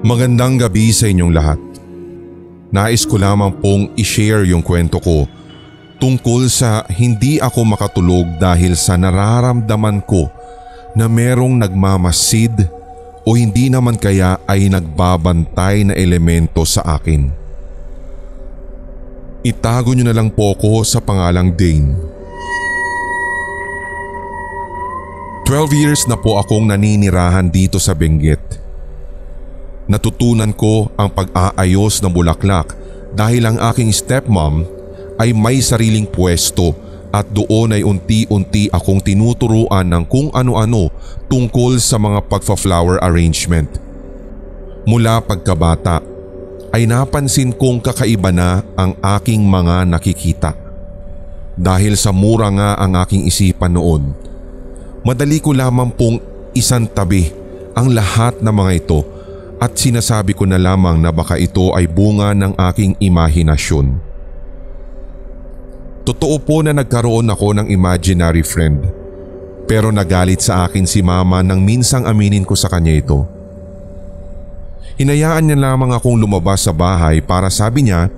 Magandang gabi sa inyong lahat. Nais ko lamang pong i-share yung kwento ko tungkol sa hindi ako makatulog dahil sa nararamdaman ko na merong nagmamasid o hindi naman kaya ay nagbabantay na elemento sa akin. Itago niyo na lang po ko sa pangalang Dane. 12 years na po akong naninirahan dito sa Benguet. Natutunan ko ang pag-aayos ng bulaklak dahil ang aking stepmom ay may sariling pwesto at doon ay unti-unti akong tinuturuan ng kung ano-ano tungkol sa mga pagfa-flower arrangement. Mula pagkabata ay napansin kong kakaiba na ang aking mga nakikita. Dahil sa mura nga ang aking isipan noon, madali ko lamang pong isantabi ang lahat ng mga ito at sinasabi ko na lamang na baka ito ay bunga ng aking imahinasyon. Totoo po na nagkaroon ako ng imaginary friend, pero nagalit sa akin si mama nang minsang aminin ko sa kanya ito. Hinayaan niya lamang akong lumabas sa bahay para sabi niya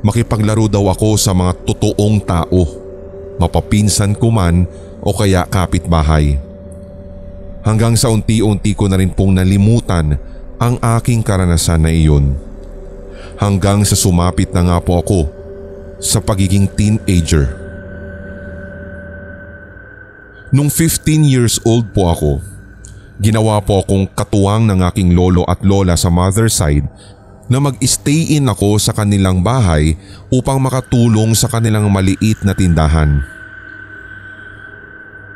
makipaglaro daw ako sa mga totoong tao, mapapinsan ko man o kaya kapitbahay. Hanggang sa unti-unti ko na rin pong nalimutan ang aking karanasan na iyon. Hanggang sa sumapit na nga po ako sa pagiging teenager. Nung 15 years old po ako, ginawa po akong katuwang ng aking lolo at lola sa mother side na mag-stay in ako sa kanilang bahay upang makatulong sa kanilang maliit na tindahan.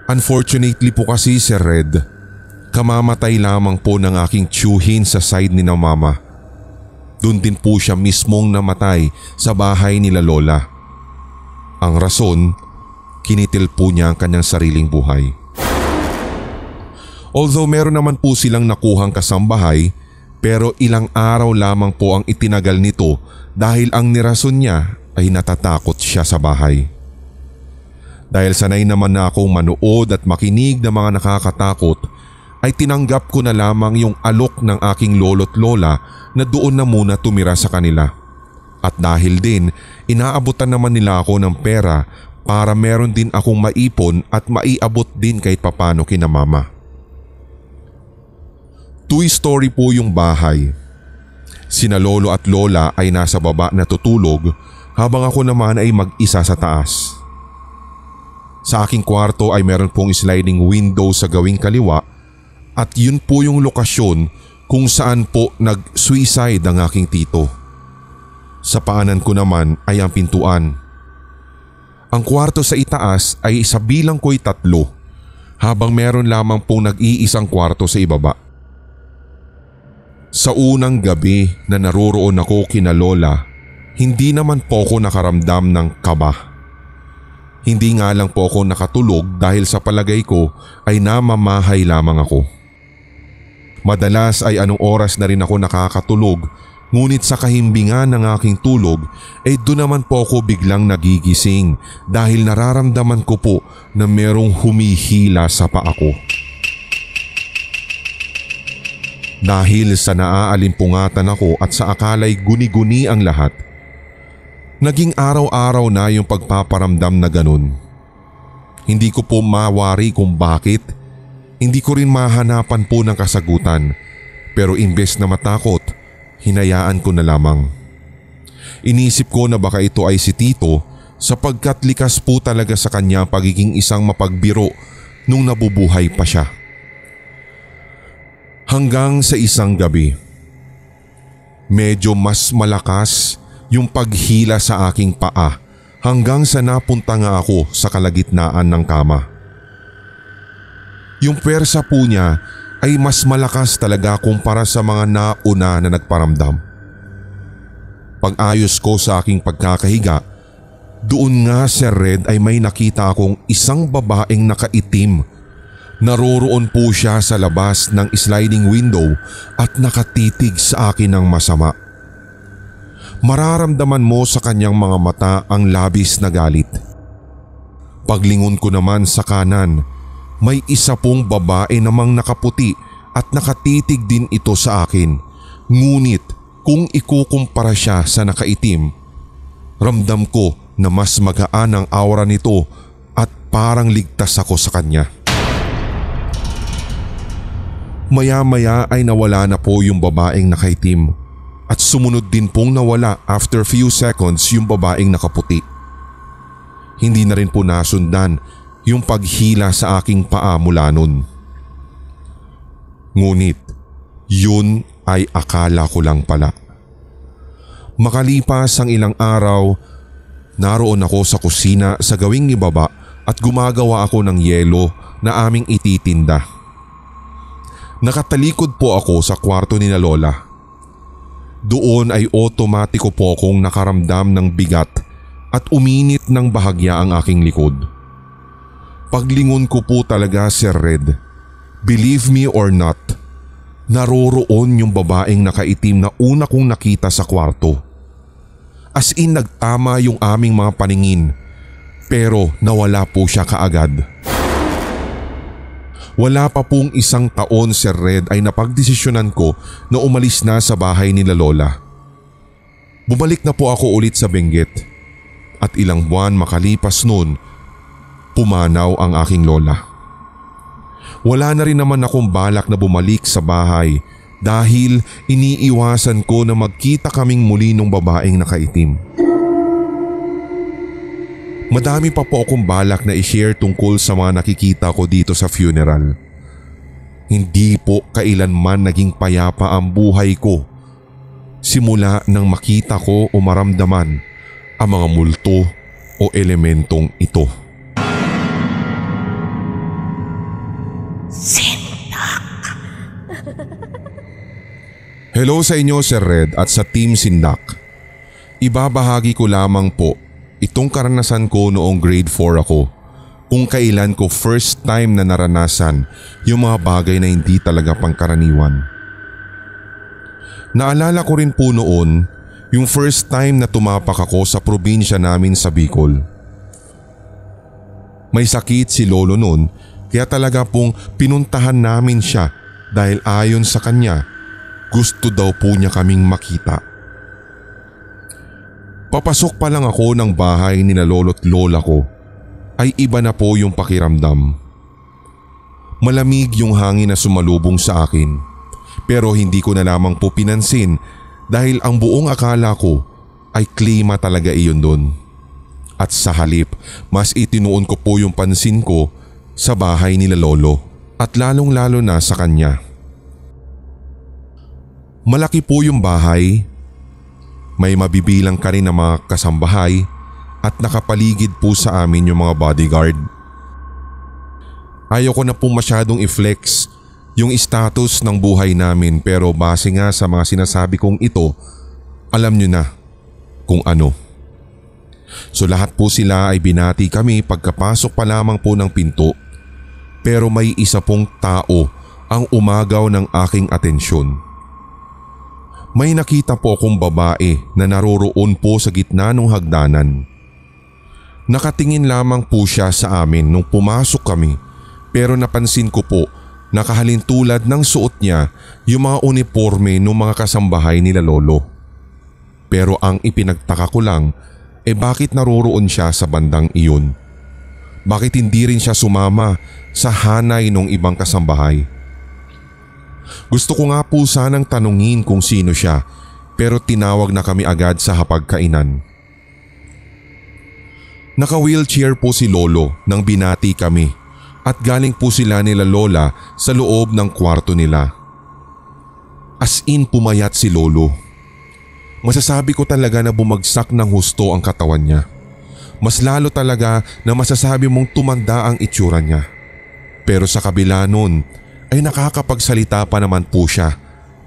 Unfortunately po kasi Sir Red, kamamatay lamang po ng aking tiyuhin sa side ni na mama. Doon din po siya mismong namatay sa bahay nila lola. Ang rason, kinitil po niya ang kanyang sariling buhay. Although meron naman po silang nakuhang kasambahay, pero ilang araw lamang po ang itinagal nito dahil ang nirason niya ay natatakot siya sa bahay. Dahil sanay naman na akong manood at makinig ng mga nakakatakot, ay tinanggap ko na lamang yung alok ng aking lolo't lola na doon na muna tumira sa kanila. At dahil din, inaabutan naman nila ako ng pera para meron din akong maipon at maiabot din kahit papano kina mama. 2-story po yung bahay. Sina lolo at lola ay nasa baba na tutulog habang ako naman ay mag-isa sa taas. Sa aking kwarto ay meron pong sliding window sa gawing kaliwa. At yun po yung lokasyon kung saan po nag-suicide ang aking tito. Sa paanan ko naman ay ang pintuan. Ang kwarto sa itaas ay sa bilang ko'y 3, habang meron lamang pong nag-iisang kwarto sa ibaba. Sa unang gabi na naroroon ako kina lola, hindi naman po ako nakaramdam ng kaba. Hindi nga lang po ako nakatulog dahil sa palagay ko ay namamahay lamang ako. Madalas ay anong oras na rin ako nakakatulog, ngunit sa kahimbingan ng aking tulog ay doon naman po ako biglang nagigising dahil nararamdaman ko po na merong humihila sa paa ko. Dahil sa naaaalimpungatan ako at sa akalay guni-guni ang lahat, naging araw-araw na yung pagpaparamdam na ganun. Hindi ko po mawari kung bakit. Hindi ko rin mahanapan po ng kasagutan, pero imbes na matakot, hinayaan ko na lamang. Inisip ko na baka ito ay si tito sapagkat likas po talaga sa kanya pagiging isang mapagbiro nung nabubuhay pa siya. Hanggang sa isang gabi, medyo mas malakas yung paghila sa aking paa hanggang sa napunta nga ako sa kalagitnaan ng kama. Yung pwersa po niya ay mas malakas talaga kumpara sa mga nauna na nagparamdam. Pag-ayos ko sa aking pagkakahiga, doon nga Sir Red ay may nakita akong isang babaeng nakaitim. Naroroon po siya sa labas ng sliding window at nakatitig sa akin ng masama. Mararamdaman mo sa kanyang mga mata ang labis na galit. Paglingon ko naman sa kanan, May isa pong babae namang nakaputi at nakatitig din ito sa akin. Ngunit kung ikukumpara siya sa nakaitim, ramdam ko na mas magaan ang aura nito at parang ligtas ako sa kanya. Maya-maya ay nawala na po yung babaeng nakaitim at sumunod din pong nawala after few seconds yung babaeng nakaputi. Hindi na rin po nasundan yung paghila sa aking paa mula nun. Ngunit yun ay akala ko lang pala. Makalipas ang ilang araw, naroon ako sa kusina sa gawing ibaba at gumagawa ako ng yelo na aming ititinda. Nakatalikod po ako sa kwarto ni Lola. Doon ay otomatiko po akong nakaramdam ng bigat at uminit ng bahagya ang aking likod. Paglingon ko po talaga, Sir Red, believe me or not, naroroon yung babaeng nakaitim na una kong nakita sa kwarto. As in nagtama yung aming mga paningin, pero nawala po siya kaagad. Wala pa pong isang taon, Sir Red, ay napagdesisyonan ko na umalis na sa bahay nila Lola. Bumalik na po ako ulit sa Benguet at ilang buwan makalipas noon, pumanaw ang aking lola. Wala na rin naman akong balak na bumalik sa bahay dahil iniiwasan ko na magkita kaming muli ng babaeng nakaitim. Madami pa po akong balak na i-share tungkol sa mga nakikita ko dito sa funeral. Hindi po kailanman naging payapa ang buhay ko simula nang makita ko o maramdaman ang mga multo o elementong ito. Hello sa inyo, Sir Red, at sa Team Sindak. Ibabahagi ko lamang po itong karanasan ko noong grade 4 ako, kung kailan ko first time na naranasan yung mga bagay na hindi talaga pangkaraniwan. Naalala ko rin po noon yung first time na tumapak ako sa probinsya namin sa Bicol. May sakit si lolo noon, kaya talaga pong pinuntahan namin siya dahil ayon sa kanya, gusto daw po niya kaming makita. Papasok pa lang ako ng bahay ni na lolo't lola ko ay iba na po yung pakiramdam. Malamig yung hangin na sumalubong sa akin, pero hindi ko na lamang po pinansin dahil ang buong akala ko ay klima talaga iyon doon. At sa halip, mas itinuon ko po yung pansin ko sa bahay nila lolo at lalong lalo na sa kanya. Malaki po yung bahay, may mabibilang ka rin na mga kasambahay at nakapaligid po sa amin yung mga bodyguard. Ayaw ko na po masyadong i-flex yung status ng buhay namin, pero base nga sa mga sinasabi kong ito, alam nyo na kung ano. So lahat po sila ay binati kami pagkapasok pa lamang po ng pinto, pero may isa pong tao ang umagaw ng aking atensyon. May nakita po akong babae na naroroon po sa gitna ng hagdanan. Nakatingin lamang po siya sa amin nung pumasok kami, pero napansin ko po nakahalintulad ng suot niya yung mga uniforme ng mga kasambahay nila lolo. Pero ang ipinagtaka ko lang bakit naroroon siya sa bandang iyon? Bakit hindi rin siya sumama sa hanay ng ibang kasambahay? Gusto ko nga po sanang tanungin kung sino siya, pero tinawag na kami agad sa hapagkainan. Naka-wheelchair po si lolo nang binati kami at galing po sila nila lola sa loob ng kwarto nila. As in pumayat si lolo. Masasabi ko talaga na bumagsak ng husto ang katawan niya. Mas lalo talaga na masasabi mong tumanda ang itsura niya. Pero sa kabila nun ay nakakapagsalita pa naman po siya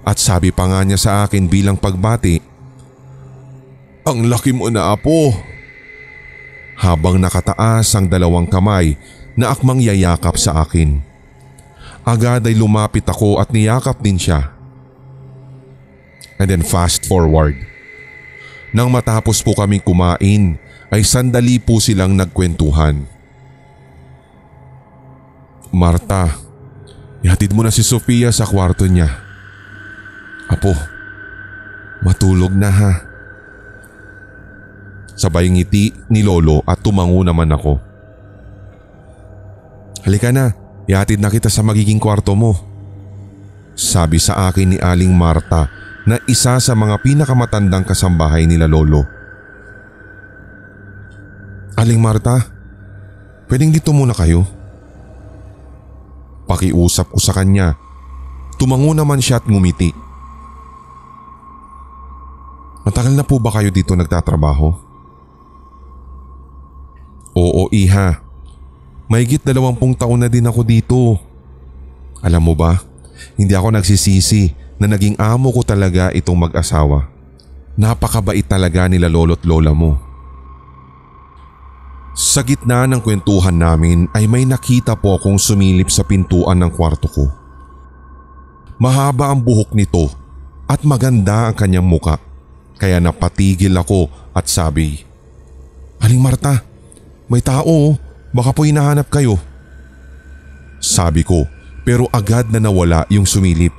at sabi pa nga niya sa akin bilang pagbati, "Ang laki mo na, apo." Habang nakataas ang dalawang kamay na akmang yayakap sa akin. Agad ay lumapit ako at niyakap din siya. And then fast forward. Nang matapos po kaming kumain ay sandali po silang nagkwentuhan. Marta, ihatid mo na si Sofia sa kwarto niya. Apo, matulog na ha. Sabay ngiti ni Lolo at tumango naman ako. Halika na, ihatid na kita sa magiging kwarto mo. Sabi sa akin ni Aling Marta na isa sa mga pinakamatandang kasambahay nila Lolo. Aling Marta, pwedeng dito muna kayo? Pakiusap ko sa kanya. Tumango naman siya at ngumiti. Matagal na po ba kayo dito nagtatrabaho? Oo, iha. Mahigit 20 taon na din ako dito. Alam mo ba, hindi ako nagsisisi na naging amo ko talaga itong mag-asawa. Napakabait talaga nila lolo't lola mo. Sa gitna ng kwentuhan namin ay may nakita po akong sumilip sa pintuan ng kwarto ko. Mahaba ang buhok nito at maganda ang kanyang muka, kaya napatigil ako at sabi, Aling Marta, may tao, baka po hinahanap kayo. Sabi ko, pero agad na nawala yung sumilip.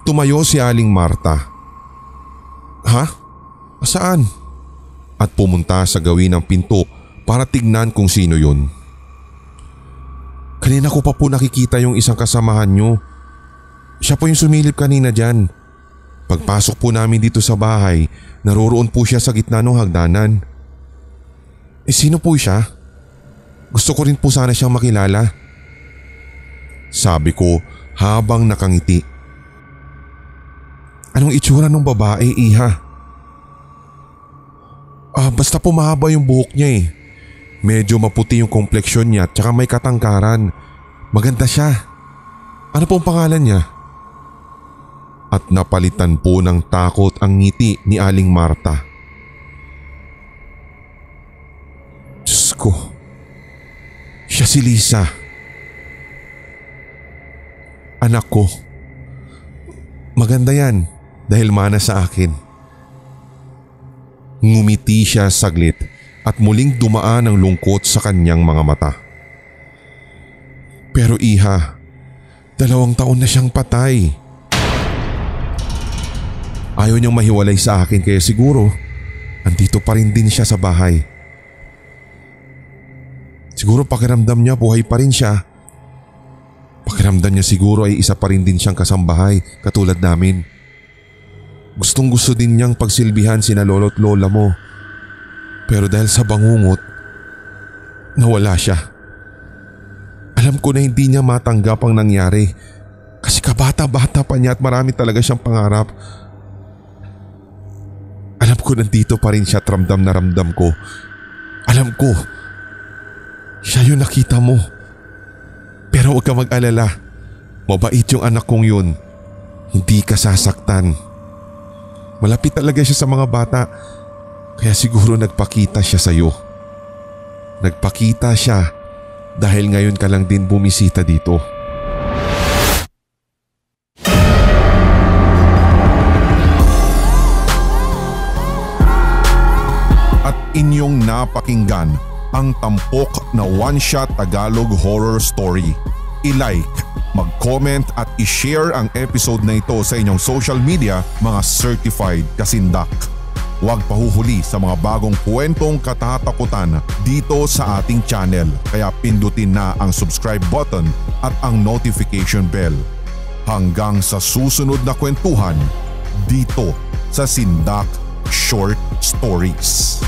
Tumayo si Aling Marta. Ha? Saan? At pumunta sa gawin ng pinto para tignan kung sino yun. Kanina ko pa po nakikita yung isang kasamahan nyo. Siya po yung sumilip kanina dyan. Pagpasok po namin dito sa bahay, naroroon po siya sa gitna ng hagdanan. Sino po siya? Gusto ko rin po sana siyang makilala. Sabi ko habang nakangiti. Anong itsura ng babae, iha? Basta po mahaba yung buhok niya eh. Medyo maputi yung kompleksyon niya at saka may katangkaran. Maganda siya. Ano pong pangalan niya? At napalitan po ng takot ang ngiti ni Aling Marta. Diyos ko. Siya si Lisa. Anak ko. Maganda yan dahil mana sa akin. Ngumiti siya saglit at muling dumaan ang lungkot sa kanyang mga mata. Pero iha, 2 taon na siyang patay. Ayaw niyang mahiwalay sa akin kaya siguro andito pa rin din siya sa bahay. Siguro pakiramdam niya buhay pa rin siya. Pakiramdam niya siguro ay isa pa rin din siyang kasambahay katulad namin. Gustong gusto din niyang pagsilbihan sina lolo't lola mo. Pero dahil sa bangungot, nawala siya. Alam ko na hindi niya matanggap ang nangyari kasi kabata-bata pa niya at marami talaga siyang pangarap. Alam ko nandito pa rin siya at ramdam na ramdam ko. Alam ko, siya yung nakita mo. Pero huwag ka mag-alala. Mabait yung anak kong yun. Hindi ka sasaktan. Malapit talaga siya sa mga bata, kaya siguro nagpakita siya sa iyo. Nagpakita siya dahil ngayon ka lang din bumisita dito. At inyong napakinggan ang tampok na one-shot Tagalog horror story. I-like, mag-comment at i-share ang episode na ito sa inyong social media, mga certified kasindak. Huwag pahuhuli sa mga bagong kwentong katatakutan dito sa ating channel, kaya pindutin na ang subscribe button at ang notification bell. Hanggang sa susunod na kwentuhan dito sa Sindak Short Stories.